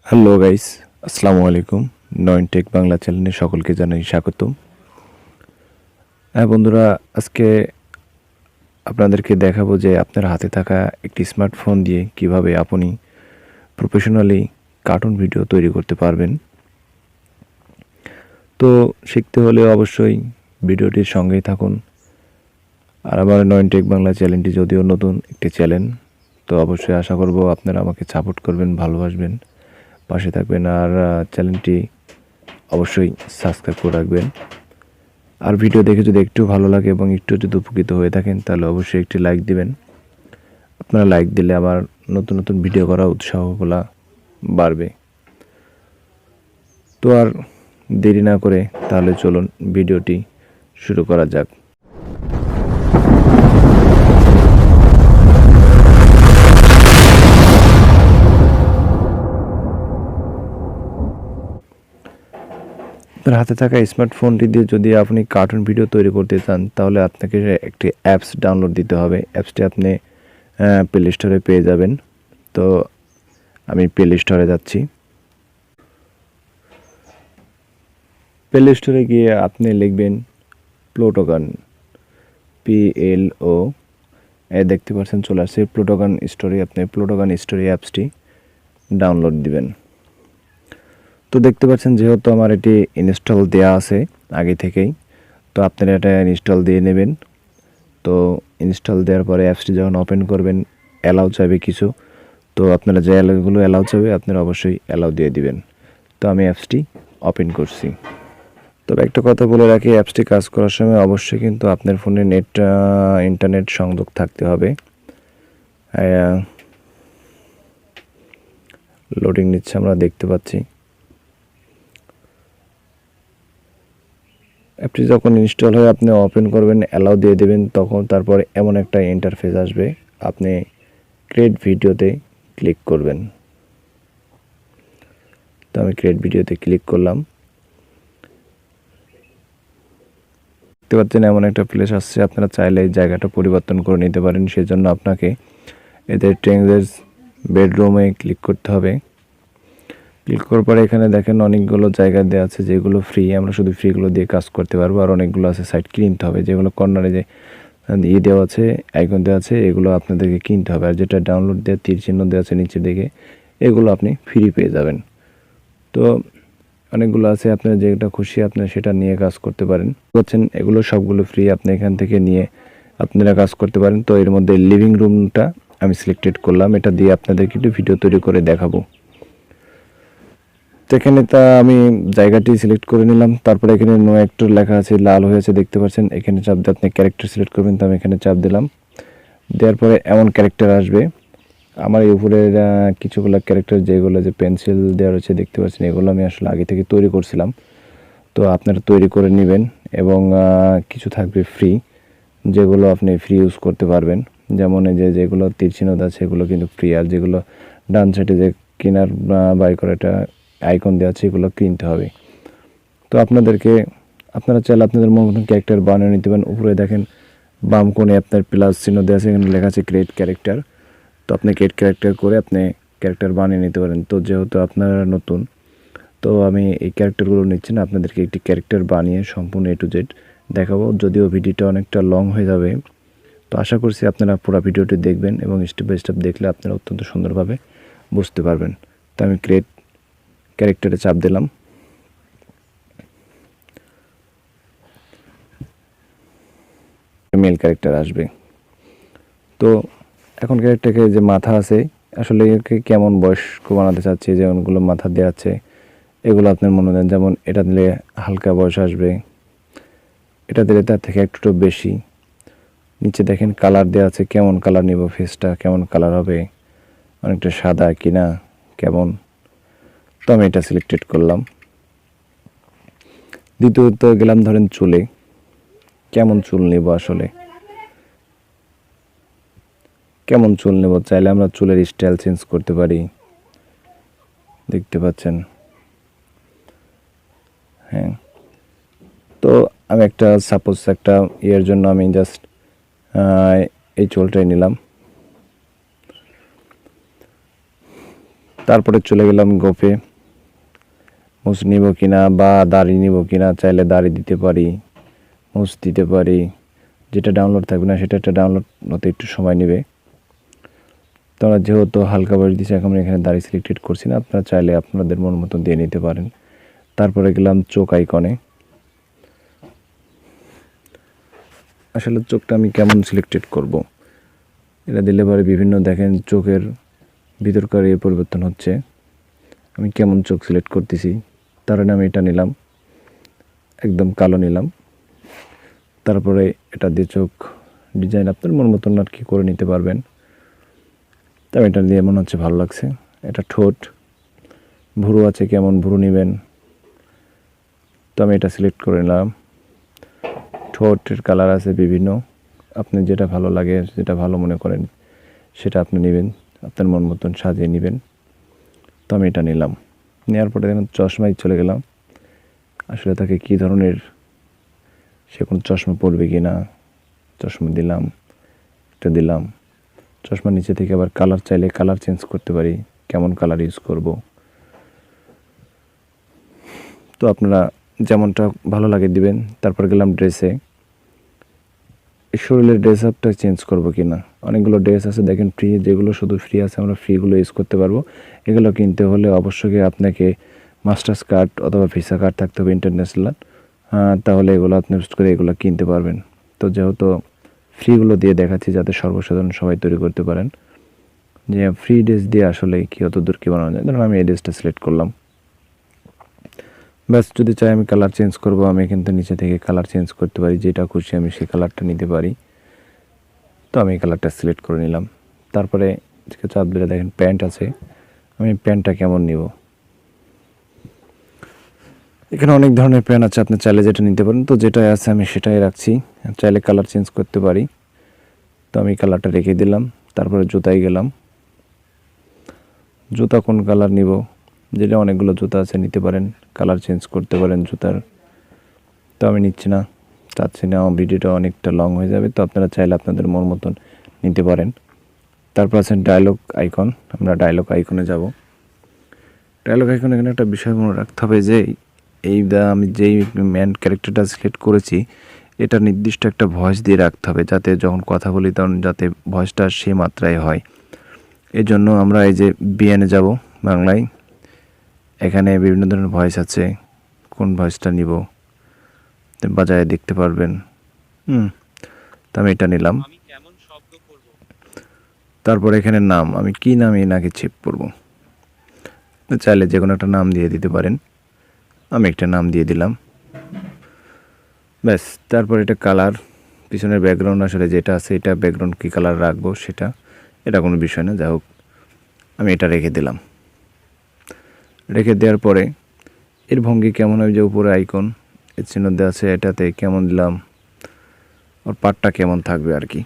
Hello guys, আসসালামু আলাইকুম। নয়ন take Bangla চ্যানেলে সকলকে জানাই স্বাগতম। হ্যাঁ বন্ধুরা, আজকে আপনাদেরকে দেখাবো যে আপনার হাতে থাকা একটি স্মার্টফোন দিয়ে কিভাবে আপনি প্রফেশনালি কার্টুন ভিডিও তৈরি করতে পারবেন। তো শিখতে হলে অবশ্যই ভিডিওটির সঙ্গেই থাকুন। আর আমার নয়ন টেক বাংলা চ্যানেলটি যদিও নতুন একটি চ্যানেল, তো অবশ্যই আশা করব আপনারা আমাকে সাপোর্ট করবেন, ভালোবাসবেন, পাশে থাকবেন। আর চ্যানেলটি অবশ্যই সাবস্ক্রাইব করে রাখবেন। আর ভিডিও দেখে যদি একটু ভালো লাগে এবং একটু যদি উপকৃত হয়ে থাকেন তাহলে অবশ্যই একটি লাইক দিবেন। আপনারা লাইক দিলে আমার নতুন নতুন ভিডিও করার উৎসাহগুলো বাড়বে। তো আর দেরি না করে তাহলে চলুন ভিডিওটি শুরু করা যাক। আপনার হাতে থাকা স্মার্টফোনটি দিয়ে যদি আপনি কার্টুন ভিডিও তৈরি করতে চান তাহলে আপনাকে একটি অ্যাপস ডাউনলোড দিতে হবে। অ্যাপসটি আপনি প্লে স্টোরে পেয়ে যাবেন। তো আমি প্লে স্টোরে যাচ্ছি। প্লে স্টোরে গিয়ে আপনি লিখবেন প্লুটোগান, PLO, দেখতে পাচ্ছেন চলে আসছে প্লুটোগান স্টোরি। আপনি প্লুটোগান স্টোরি অ্যাপসটি ডাউনলোড দিবেন। তো দেখতে পাচ্ছেন যেহেতু আমার এটি ইনস্টল দেওয়া আছে আগে থেকেই, তো আপনারা এটা ইনস্টল দিয়ে নেবেন। তো ইনস্টল দেওয়ার পরে অ্যাপসটি যখন ওপেন করবেন অ্যালাউ চাইবে কিছু, তো আপনারা যে অ্যালাউগুলো অ্যালাউ চাইবে আপনারা অবশ্যই অ্যালাউ দিয়ে দিবেন। তো আমি অ্যাপসটি ওপেন করছি। তবে একটা কথা বলে রাখি, অ্যাপসটি কাজ করার সময় অবশ্যই কিন্তু আপনার ফোনে ইন্টারনেট সংযোগ থাকতে হবে। লোডিং নিচ্ছে, আমরা দেখতে পাচ্ছি। অ্যাপটি যখন ইনস্টল হয়ে আপনি ওপেন করবেন, অ্যালাউ দিয়ে দেবেন, তখন তারপরে এমন একটা ইন্টারফেস আসবে। আপনি ক্রিয়েট ভিডিওতে ক্লিক করবেন। তো আমি ক্রিয়েট ভিডিওতে ক্লিক করলাম। দেখতে পাচ্ছেন এমন একটা প্লেস আসছে। আপনারা চাইলে এই জায়গাটা পরিবর্তন করে নিতে পারেন। সেজন্য আপনাকে এদের চেঞ্জেস বেডরুমে ক্লিক করতে হবে। ক্লিক করার পরে এখানে দেখেন অনেকগুলো জায়গা দেওয়া আছে যেগুলো ফ্রি। আমরা শুধু ফ্রিগুলো দিয়ে কাজ করতে পারবো। আর অনেকগুলো আছে সাইট কিনতে হবে, যেগুলো কর্নারে যে দেওয়া আছে, আইকন দেওয়া আছে, এগুলো আপনাদেরকে কিনতে হবে। আর যেটা ডাউনলোড দেওয়া তীর চিহ্ন দেওয়া আছে নিচের দিকে, এগুলো আপনি ফ্রি পেয়ে যাবেন। তো অনেকগুলো আছে, আপনার যেটা খুশি আপনার সেটা নিয়ে কাজ করতে পারেন। বলছেন এগুলো সবগুলো ফ্রি, আপনি এখান থেকে নিয়ে আপনারা কাজ করতে পারেন। তো এর মধ্যে লিভিং রুমটা আমি সিলেক্টেড করলাম, এটা দিয়ে আপনাদেরকে একটু ভিডিও তৈরি করে দেখাবো। তো এখানে তা আমি জায়গাটি সিলেক্ট করে নিলাম। তারপরে এখানে নো অ্যাক্টর লেখা আছে, লাল হয়েছে দেখতে পাচ্ছেন। এখানে চাপ দিয়ে আপনি ক্যারেক্টার সিলেক্ট করবেন। তো আমি এখানে চাপ দিলাম। দেওয়ার পরে এমন ক্যারেক্টার আসবে। আমার এই উপরের কিছুগুলো ক্যারেক্টার যেগুলো যে পেন্সিল দেওয়া রয়েছে দেখতে পাচ্ছেন, এগুলো আমি আসলে আগে থেকে তৈরি করছিলাম। তো আপনারা তৈরি করে নেবেন এবং কিছু থাকবে ফ্রি, যেগুলো আপনি ফ্রি ইউজ করতে পারবেন। যেমন এই যেগুলো তীর চিহ্ন আছে এগুলো কিন্তু ফ্রি। আর যেগুলো ডান সাইডে যে কেনার বাই করে একটা আইকন দেওয়া আছে এগুলো কিনতে হবে। তো আপনারা চাইলে আপনাদের মতন ক্যারেক্টার বানিয়ে নিতে পারেন। উপরে দেখেন বাম কোণে আপনার প্লাস চিহ্ন দেওয়া আছে, এখানে লেখা আছে ক্রিয়েট ক্যারেক্টার। তো আপনি ক্রিয়েট ক্যারেক্টার করে আপনি ক্যারেক্টার বানিয়ে নিতে পারেন। তো যেহেতু আপনারা নতুন, তো আমি এই ক্যারেক্টারগুলো নিচ্ছি না, আপনাদেরকে একটি ক্যারেক্টার বানিয়ে সম্পূর্ণ A to Z দেখাবো। যদিও ভিডিওটা অনেকটা লং হয়ে যাবে, তো আশা করছি আপনারা পুরো ভিডিওটি দেখবেন এবং স্টেপ বাই স্টেপ দেখলে আপনারা অত্যন্ত সুন্দরভাবে বুঝতে পারবেন। তো আমি ক্রিয়েট ক্যারেক্টারে চাপ দিলাম। মেল ক্যারেক্টার আসবে। তো এখন ক্যারেক্টারকে যে মাথা আছে, আসলে একে কেমন বয়স্ক বানাতে চাচ্ছি, যেমনগুলো মাথা দেওয়া আছে এগুলো আপনার মনে দেন। যেমন এটা দিলে হালকা বয়স আসবে, এটা দিলে তার থেকে একটু বেশি। নিচে দেখেন কালার দেওয়া আছে, কেমন কালার নিব, ফেসটা কেমন কালার হবে, অনেকটা সাদা কিনা কেমন। তো আমি এটা সিলেক্টেড করলাম। দ্বিতীয়ত গেলাম ধরেন চুলে, কেমন চুল নেব, আসলে কেমন চুল নেব, চাইলে আমরা চুলের স্টাইল চেঞ্জ করতে পারি, দেখতে পাচ্ছেন। হ্যাঁ, তো আমি একটা সাপোজ একটা ইয়ের জন্য আমি জাস্ট এই চুলটাই নিলাম। তারপরে চলে গেলাম গোপে, মুছ নিব কিনা বা দাড়ি নিব কিনা, চাইলে দাড়ি দিতে পারি, মুছ দিতে পারি। যেটা ডাউনলোড থাকবে না সেটা একটা ডাউনলোড হতে একটু সময় নেবে। তো আমরা যেহেতু হালকা বয়স দিচ্ছি, এখন এখানে দাড়ি সিলেক্টেড করছি না, আপনারা চাইলে আপনাদের মন মতো দিয়ে নিতে পারেন। তারপরে গেলাম চোখ আইকনে। আসলে চোখটা আমি কেমন সিলেক্টেড করব, এটা দিলে পরে বিভিন্ন দেখেন চোখের ভিতরকার পরিবর্তন হচ্ছে। আমি কেমন চোখ সিলেক্ট করতেছি, তার আমি এটা নিলাম, একদম কালো নিলাম। তারপরে এটা দিয়ে চোখ ডিজাইন আপনার মন মতন আর কি করে নিতে পারবেন। তো এটা দিয়ে মনে হচ্ছে ভালো লাগছে। এটা ঠোঁট, ভুরু আছে, কেমন ভুরু নেবেন, তো আমি এটা সিলেক্ট করে নিলাম। ঠোঁটের কালার আছে বিভিন্ন, আপনি যেটা ভালো লাগে, যেটা ভালো মনে করেন সেটা আপনি নেবেন, আপনার মন মতন সাজিয়ে নেবেন। তো আমি এটা নিলাম। নেওয়ার পরে দেখুন চশমায় চলে গেলাম, আসলে তাকে কী ধরনের, সে কোনো চশমা পরবে কি না, চশমা দিলাম, এটা দিলাম। চশমার নিচে থেকে আবার কালার চাইলে কালার চেঞ্জ করতে পারি, কেমন কালার ইউজ করব। তো আপনারা যেমনটা ভালো লাগে দিবেন। তারপর গেলাম ড্রেসে, শরীরের ড্রেস আপটা চেঞ্জ করবো কি না। অনেকগুলো ড্রেস আছে দেখেন ফ্রি, যেগুলো শুধু ফ্রি আছে আমরা ফ্রিগুলো ইউজ করতে পারবো। এগুলো কিনতে হলে অবশ্যই আপনাকে মাস্টার্স কার্ড অথবা ভিসা কার্ড থাকতে হবে ইন্টারন্যাশনাল, তাহলে এগুলো আপনি ইউজ করে এগুলো কিনতে পারবেন। তো যেহেতু ফ্রিগুলো দিয়ে দেখাচ্ছি যাতে সর্বসাধারণ সবাই তৈরি করতে পারেন, যে ফ্রি ড্রেস দিয়ে আসলে কী অত দূর কী বানানো যায়। ধরুন আমি এই ড্রেসটা সিলেক্ট করলাম, ব্যাস যদি চাই আমি কালার চেঞ্জ করব, আমি এখান থেকে নিচে থেকে কালার চেঞ্জ করতে পারি, যেটা খুশি আমি সেই কালারটা নিতে পারি। তো আমি কালারটা সিলেক্ট করে নিলাম। তারপরে চাপ দিলে দেখেন প্যান্ট আছে, আমি প্যান্টটা কেমন নিব। এখানে অনেক ধরনের প্যান্ট আছে, আপনি চাইলে যেটা নিতে পারেন। তো যেটাই আছে আমি সেটাই রাখছি, চাইলে কালার চেঞ্জ করতে পারি। তো আমি কালারটা রেখে দিলাম। তারপরে জুতায় গেলাম, জুতা কোন কালার নিব, যেটা অনেকগুলো জুতা আছে নিতে পারেন, কালার চেঞ্জ করতে পারেন জুতার। তো আমি নিচ্ছি না, চাচ্ছি না, আমার ভিডিওটা অনেকটা লং হয়ে যাবে। তো আপনারা চাইলে আপনাদের মন মতন নিতে পারেন। তারপর আছেন ডায়লগ আইকন, আমরা ডায়লগ আইকনে যাব। ডায়লগ আইকনে এখানে একটা বিষয় মনে রাখতে হবে যে আমি যেই মেন ক্যারেক্টারটা সিলেক্ট করেছি এটা নির্দিষ্ট একটা ভয়েস দিয়ে রাখতে হবে, যাতে যখন কথা বলি তখন যাতে ভয়েসটা সেই মাত্রায় হয়। এই জন্য আমরা এই যে বিএনে যাব বাংলায়, এখানে বিভিন্ন ধরনের ভয়েস আছে, কোন ভয়েসটা নিব বাজায় দেখতে পারবেন। তো আমি এটা নিলাম। তারপর এখানে নাম, আমি কি নামে নাকি চেক করব, চাইলে যে কোনো একটা নাম দিয়ে দিতে পারেন, আমি একটা নাম দিয়ে দিলাম, ব্যাস। তারপর এটা কালার, পিছনের ব্যাকগ্রাউন্ড আসলে যেটা আছে এটা ব্যাকগ্রাউন্ড কী কালার রাখবো সেটা, এটা কোনো বিষয় না, যাই হোক আমি এটা রেখে দিলাম। রেখে দেওয়ার পরে এর ভঙ্গি কেমন হবে, যে উপরে আইকন এর চিহ্ন দেওয়া আছে এটাতে কেমন দিলাম, ওর পার্টটা কেমন থাকবে আর কি,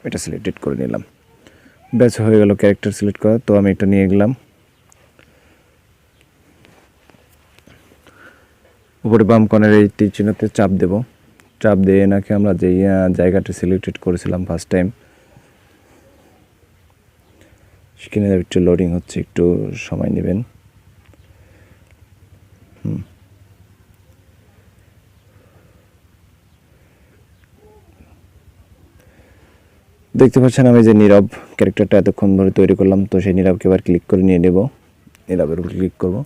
এটা সিলেক্টেড করে নিলাম। ব্যাস হয়ে গেল ক্যারেক্টার সিলেক্ট করা। তো আমি এটা নিয়ে গেলাম, উপরে বাম কর্নার এই তীর চিহ্নতে চাপ দেব। চাপ দিয়ে নাকি আমরা যেই জায়গাটা সিলেক্টেড করেছিলাম ফার্স্ট টাইম, সেখানে একটু লোডিং হচ্ছে, একটু সময় নেবেন। দেখতে পাচ্ছেন আমি যে নীরব ক্যারেক্টারটা এতক্ষণ ধরে তৈরি করলাম, তো সেই নীরবকে এবার ক্লিক করে নিয়ে নেব। নীরবের উপর ক্লিক করব,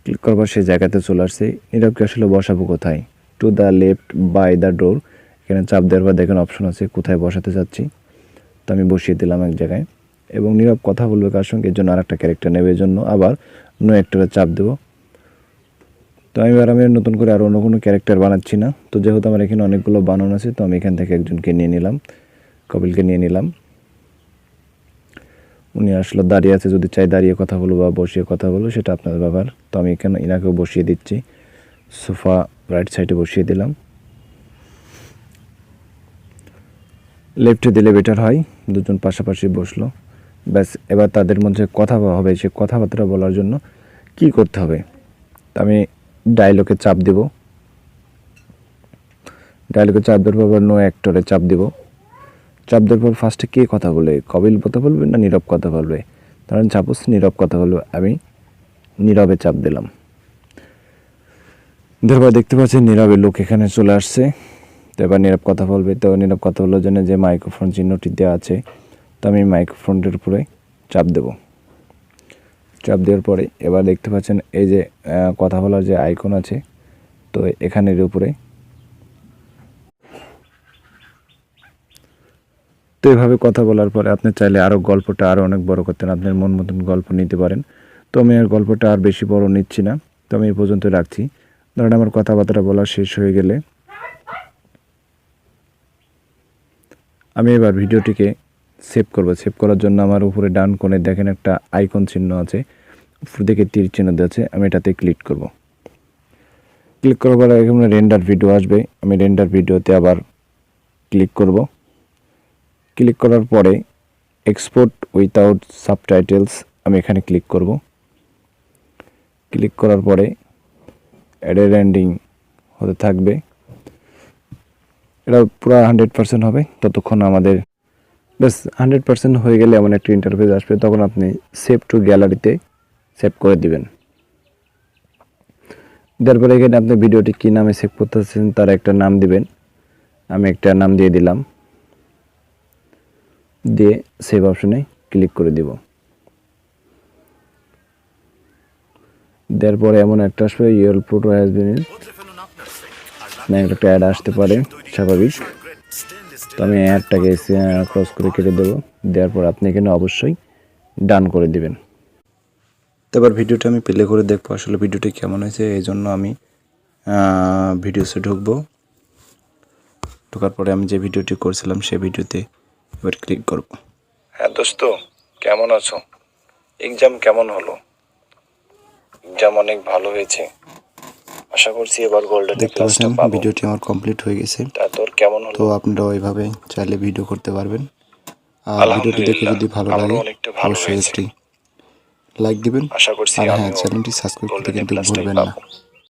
ক্লিক করবার সেই জায়গাতে চলে আসছে। নীরবকে আসলে বসাবো কোথায়, to the left by the door, এখানে চাপ দেওয়ার পর দেখেন অপশন আছে কোথায় বসাতে চাচ্ছি। তো আমি বসিয়ে দিলাম এক জায়গায়, এবং নীরব কথা বলবে কার সঙ্গে, এর জন্য আর একটা ক্যারেক্টার নেবে, এর জন্য আবার নো একটা চাপ দেবো। তো আমি নতুন করে আর অন্য কোনো ক্যারেক্টার বানাচ্ছি না। তো যেহেতু আমার এখানে অনেকগুলো বানানো আছে, তো আমি এখান থেকে একজনকে নিয়ে নিলাম, কপিলকে নিয়ে নিলাম। উনি আসলে দাঁড়িয়ে আছে, যদি চাই দাঁড়িয়ে কথা বলবো বা বসিয়ে কথা বলবো সেটা আপনাদের ব্যাপার। তো আমি এখানে ইনাকেও বসিয়ে দিচ্ছি, সোফা রাইট সাইডে বসিয়ে দিলাম। লেফটে দিলে বেটার হয়, দুজন পাশাপাশি বসলো, ব্যাস। এবার তাদের মধ্যে কথা হবে, সে কথাবার্তা বলার জন্য কি করতে হবে, আমি ডায়লগে চাপ দেব। ডায়লগে চাপ দেওয়ার পর নো অ্যাক্টরে চাপ দেব। চাপ দেওয়ার পর ফার্স্টে কে কথা বলে, কপিল কথা বলবে না নীরব কথা বলবে, তো ধরেন সাপোজ নীরব কথা হলো, আমি নীরবে চাপ দিলাম। তারপর দেখতে পাচ্ছেন নীরবে লোক এখানে চলে আসছে। তো এবার নীরব কথা বলবে। তো নীরব কথা বলার জন্য যে মাইক্রোফোন চিহ্নটি দেওয়া আছে, তো আমি মাইক্রোফোনটির উপরে চাপ দেব। চাপ দেওয়ার পরে এবার দেখতে পাচ্ছেন এই যে কথা বলার যে আইকন আছে, তো এখানের উপরে তো এভাবে কথা বলার পরে আপনি চাইলে আরও গল্পটা আরও অনেক বড় করতেন, আপনার মন মতন গল্প নিতে পারেন। তো আমি আর গল্পটা আর বেশি বড় নিচ্ছি না, তো আমি এই পর্যন্ত রাখছি। ধরেন আমার কথাবার্তা বলা শেষ হয়ে গেলে আমি এবার ভিডিওটিকে সেভ করব। সেভ করার জন্য আমার উপরে ডান কোণে দেখেন একটা আইকন চিহ্ন আছে, উপর দিকে তীর চিহ্ন দেওয়া আছে, আমি এটাতে ক্লিক করব। ক্লিক করার পরে এখানে রেন্ডার ভিডিও আসবে, আমি রেন্ডার ভিডিওতে আবার ক্লিক করব। ক্লিক করার পরে এক্সপোর্ট উইথাউট সাবটাইটেলস আমি এখানে ক্লিক করব। ক্লিক করার পরে অ্যাডের এন্ডিং হতে থাকবে, এটা পুরো 100% হবে। ততক্ষণ আমাদের ব্যাস 100% হয়ে গেলে এমন একটা ইন্টারফেস আসবে, তখন আপনি সেভ টু গ্যালারিতে সেভ করে দিবেন। তারপরে এখানে আপনি ভিডিওটি কী নামে সেভ করতেছেন তার একটা নাম দিবেন। আমি একটা নাম দিয়ে দিলাম, দিয়ে সেভ অপশনে ক্লিক করে দিব। দেওয়ার পরে এমন একটা আসবে ইয়োর ফটো হ্যাজ বিন একটা অ্যাড আসতে পারে, স্বাভাবিক। তো আমি অ্যাডটাকে ক্রস করে কেটে দেবো। দেওয়ার পর আপনি এখানে অবশ্যই ডান করে দিবেন। তো এবার ভিডিওটা আমি প্লে করে দেখবো আসলে ভিডিওটি কেমন হয়েছে। এই জন্য আমি ভিডিওসে ঢুকবো। ঢোকার পরে আমি যে ভিডিওটি করছিলাম সেই ভিডিওতে এবার ক্লিক করব। হ্যাঁ দোস্ত, কেমন আছো? এক্সাম কেমন হলো? এক্সাম অনেক ভালো হয়েছে, আশা করছি এবার গোল্ডেন ক্লাসটা পাবো। ভিডিওটি আমার কমপ্লিট হয়ে গেছে। তা তোর কেমন হলো? তো আপনারাও এইভাবে চাইলে ভিডিও করতে পারবেন। আর ভিডিওটি দেখে যদি ভালো লাগে অবশ্যই একটি লাইক দিবেন। আশা করছি আর হ্যাঁ, চ্যানেলটি সাবস্ক্রাইব করতে কিন্তু ভুলবেন না।